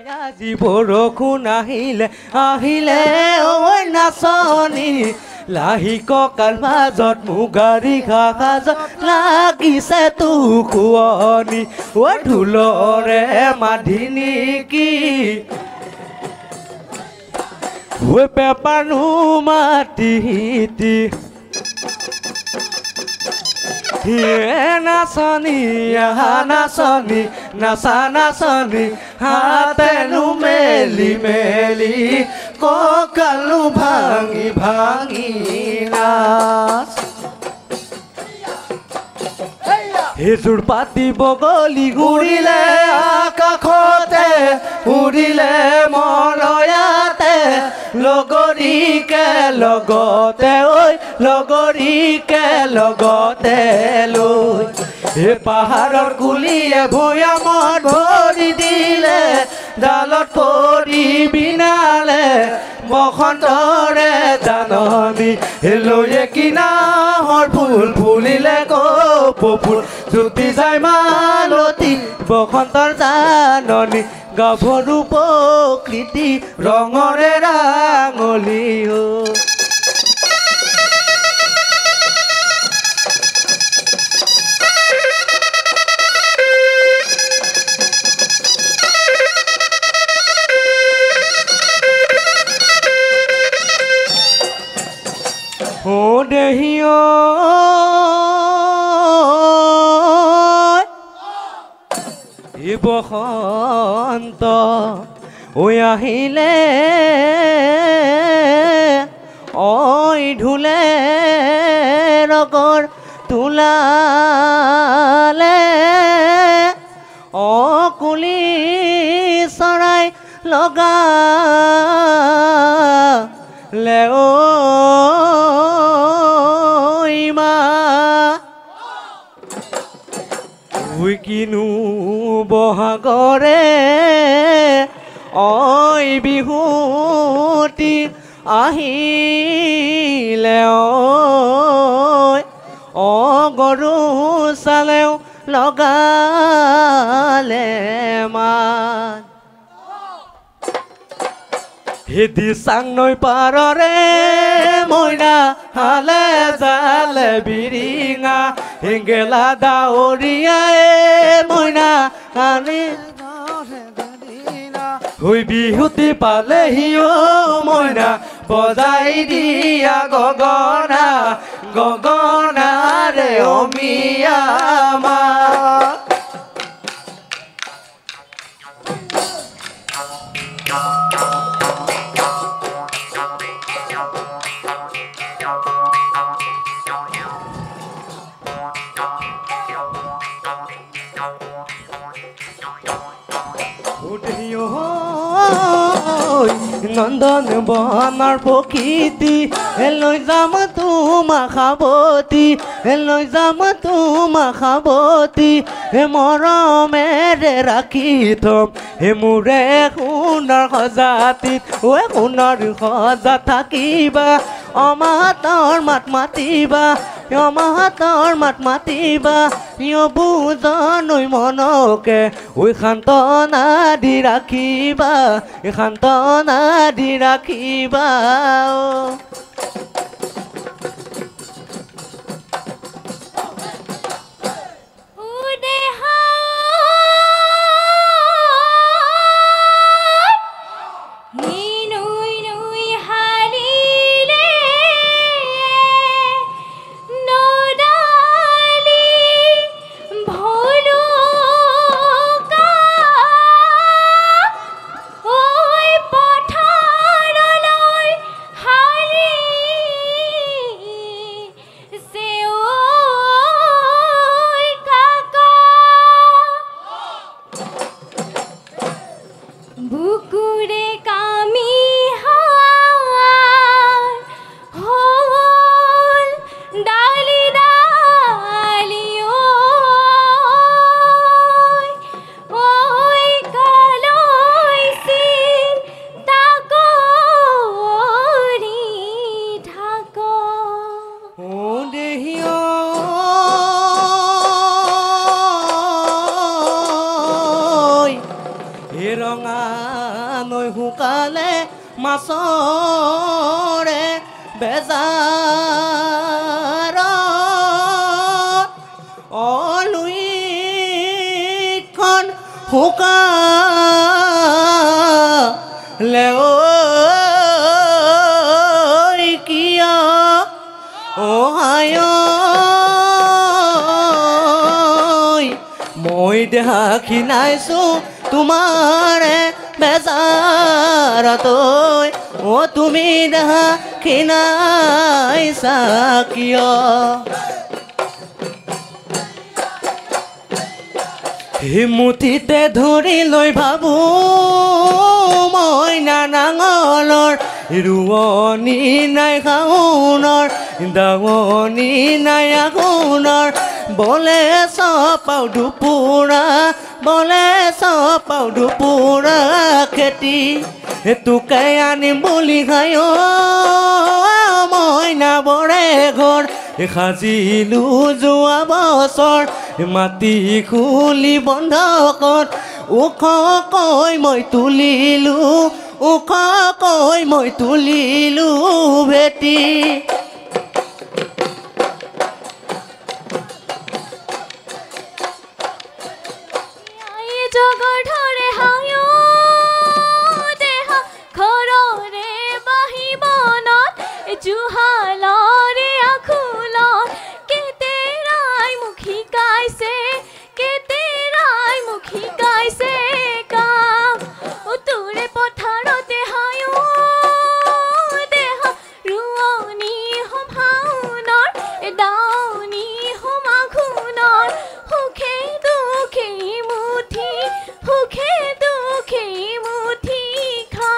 আজি বৰষুণ আহিলে আহিলে ঐ নাচনী লাহি কঁকাল মাজত মুগাৰী সাজত লাগিছে তুকুৱনী ঐ ঢোলৰে মাধিনী কি ঐ পেপানো মাতি নাচনী আহা নাচনী নাচা নাচনী হাতেনো মেলি মেলি কঁকালো ভাঙি ভাঙি নাচ সেইযোৰ পাতি বগলী ঘূৰিলে আকাশতে উৰিলে মৰয়াতে লগৰীকে লগতে ঐ লগৰীকে লগতে লৈ এই পাহাৰৰ কুলিয়ে ভৈয়ামত ভৰি দিলে ডালত পৰি বিনালে বসন্তৰে জাননী লৈ কিনাহৰ ফুল ফুলিলে কপৌ ফুল জুতি যায় মালতী বসন্তৰ জাননী গাভৰু প্ৰকৃতি ৰঙৰে ৰাঙলী দেহিয় বসন্ত ঐ আহিলে ঐ ঢোলে ৰগৰ তোলালে কুলি চৰাই লগালে কিনো বহাগৰে ঐ বিহুতি আহিলে গৰু চালেও লগালে মান হেদি চাং নৈ পাৰৰে মইনা হালে জালে বিৰিঙা হেঙ্গেলা ডাৱৰীয়াই মইনা আনি হৈ বিহুতি পালেহি মইনা বজাই দিয়া গগনা গগনাৰে অমিয়া মা নন্দন বনৰ প্ৰকৃতি লৈ যাম তোমাক সাৱতি লৈ যাম তোমাক সাৱতি মৰমেৰে ৰাখি থম মোৰে সোণৰ সজাতিত ঐ সোণৰ সজা থাকিবা অমাতৰ মাত মাতিবা অমাতৰ মাত মাতিবা বুজনৈ মনকে ঐ সান্তনা দি ৰাখিবা সান্তনা দি ৰাখিবা পথাৰলৈ হালি মাছৰে বেজাৰ লুইখন শুকালে কিয় অহায় মই দেহা খিনাইছোঁ তোমাৰে বেজাৰত তুমি দেহা খিনাইছা কিয় হিমুঠিতে ধৰি লৈ ভাবো মই নাঙলৰ ৰোৱনী নাই খাওনৰ দাৱনী নাই আঘোণৰ বলে চপাও দুপুৰা বলে চপাও দুপুৰা খেতি তোকে আনিম বুলি খায় মই নাবৰে ঘৰ সাজিলো যোৱা বছৰ মাটি খুলি বন্ধকত ওখকৈ মই তুলিলো ভেটি জগৰ ধৰে হায় দেহা ঘৰৰে বাহিবনত জুহালৰে আখোলত কেতেৰাই মোক শিকাইছে কাম তোৰে পথাৰতে হায় দেহা ৰোৱনী হম হাওনৰ দাৱনী হম আঘোণৰ সুখে দুখে মুঠি খা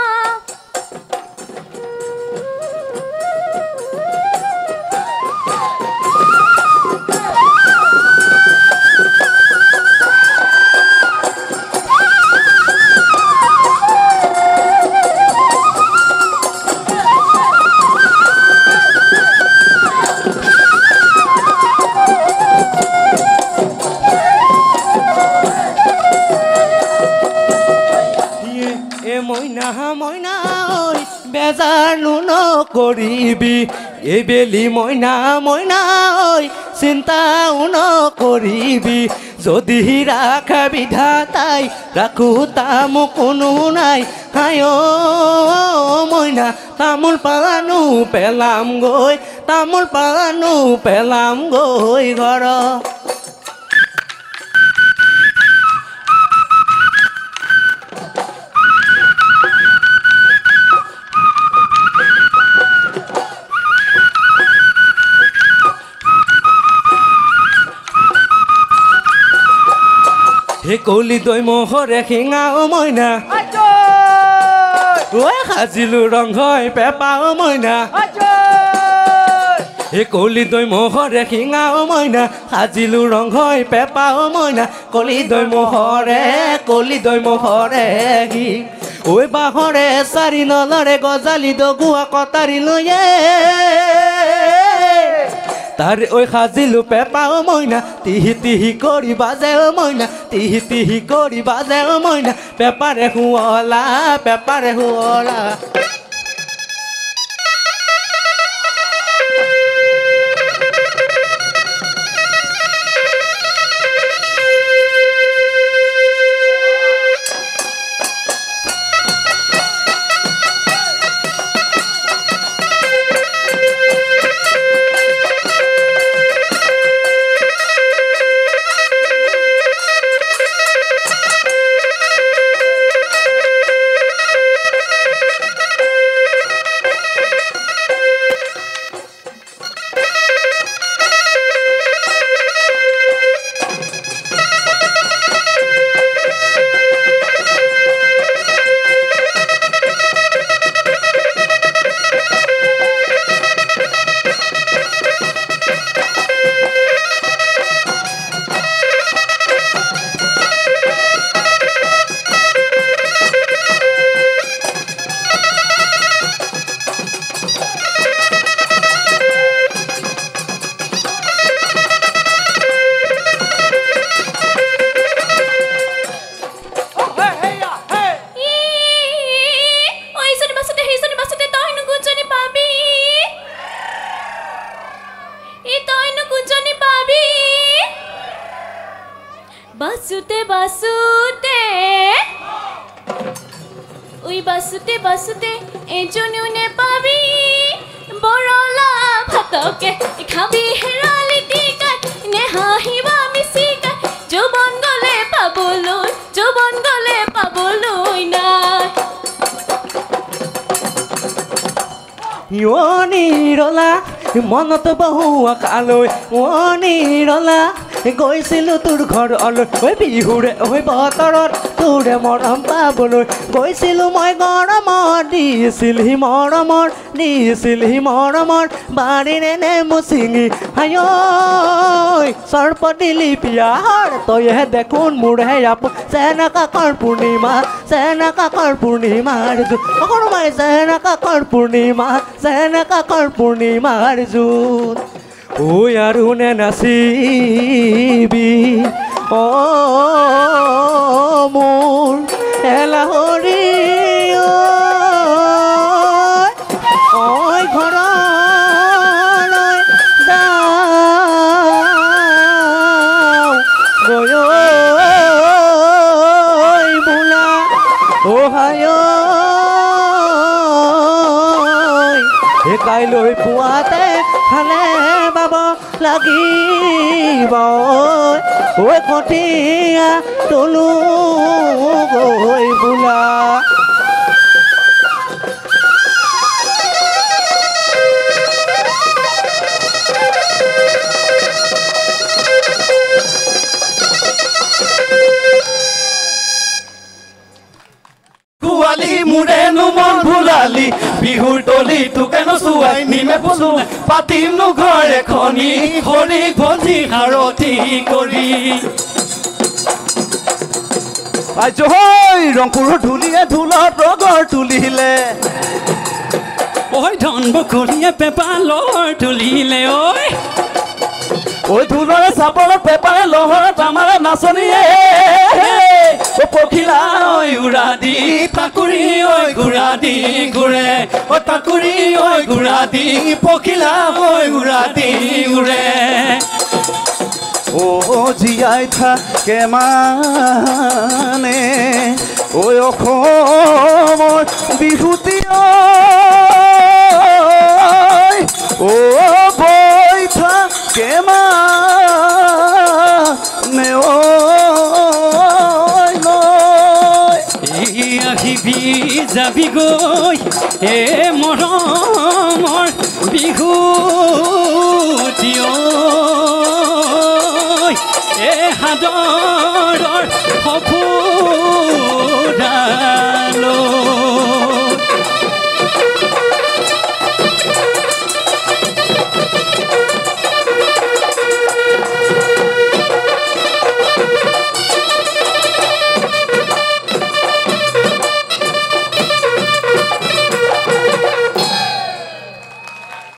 মইনা ঐ বেজাৰনো নকৰিবি এই বেলি মইনা ঐ চিন্তাও নকৰিবি যদি ৰাখা বিধাতাই ৰাখো তামো কোনো নাই হায় মইনা তামোল পানো পেলাম গৈ ঘৰ হে কলি দৈ মহৰে শিঙাও মইনা ঐ সাজিলো ৰংঘই পেপাও মইনা হে কলি দৈ মহৰে শিঙাও মইনা সাজিলো ৰংঘই পেপাও মইনা কলি দৈ মহৰে সি ঐ বাঁহৰে চাৰি নলৰে গজালি দগুৱা কটাৰী লৈয়ে তাৰে ঐ সাজিলো পেপাও মইনা টিহি কৰি বাজে মইনা টিহি কৰি বাজে মইনা পেপাৰে শুৱলা বাসুতে বাসুতে ওই বাসুতে বাসুতে এজনেও নেপাবি বৰলা ভাতকে খাবি হেৰালি টিকাই নেহাঁহিবা মিচিকাই যৌৱন গ'লে পাবলৈ নাই নিৰলা মনত বহুৱা কালৈ নিৰলা গৈছিলোঁ তোৰ ঘৰলৈ ঐ বিহুৰে ঐ বতৰত তোৰে মৰম পাবলৈ গৈছিলোঁ মই গৰমত দিছিলহি মৰমৰ বাৰীৰে নেমু চিঙি হাই চৰ্প দিলি পিয়াৰ তইহে দেখোন মোৰহে আপোন চেনা কাকৰ পূৰ্ণিমাৰ জোন অকণমাই চেনা কাকৰ পূৰ্ণিমাৰ জোন ঐ আৰু নে নাচিবি মোৰ এলাহৰি ঘৰলৈ যাওঁ গৈ বোলা হায় কাইলৈ পুৱাতে খালে বাব লাগিব ঐ কঠীয়া তোলো গৈ বোলা কুৱালি মোৰেনো মন ভুলালি বিহুৰ তলি তোকে নচুৱাই নিমে পচুৱাই পাতিম নো ঘৰ এখনি হৰি ভজি সাৰথি কৰি ৰংপুৰৰ ধূলিয়ে ঢোলত ৰগৰ তুলিলে ঐ ধন বকলিয়ে পেপালৰ তুলিলে ঐ ঢোলৰে চাপৰত পেপাৰে লহৰত আমাৰ নাচনীয়ে পখিলা ঐ উৰা দি তাকুৰি ঐ ঘূৰা দি ঘূৰে তাকুৰি ঐ ঘূৰা দি পখিলা ঐ উৰা দি উৰে জীয়াই থাকে মানে ঐ অসমৰ বিহুতি বৈ থাকে মানে আহিবি যাবি গৈ এ মৰমৰ বিহু এ সাদৰৰ সপোন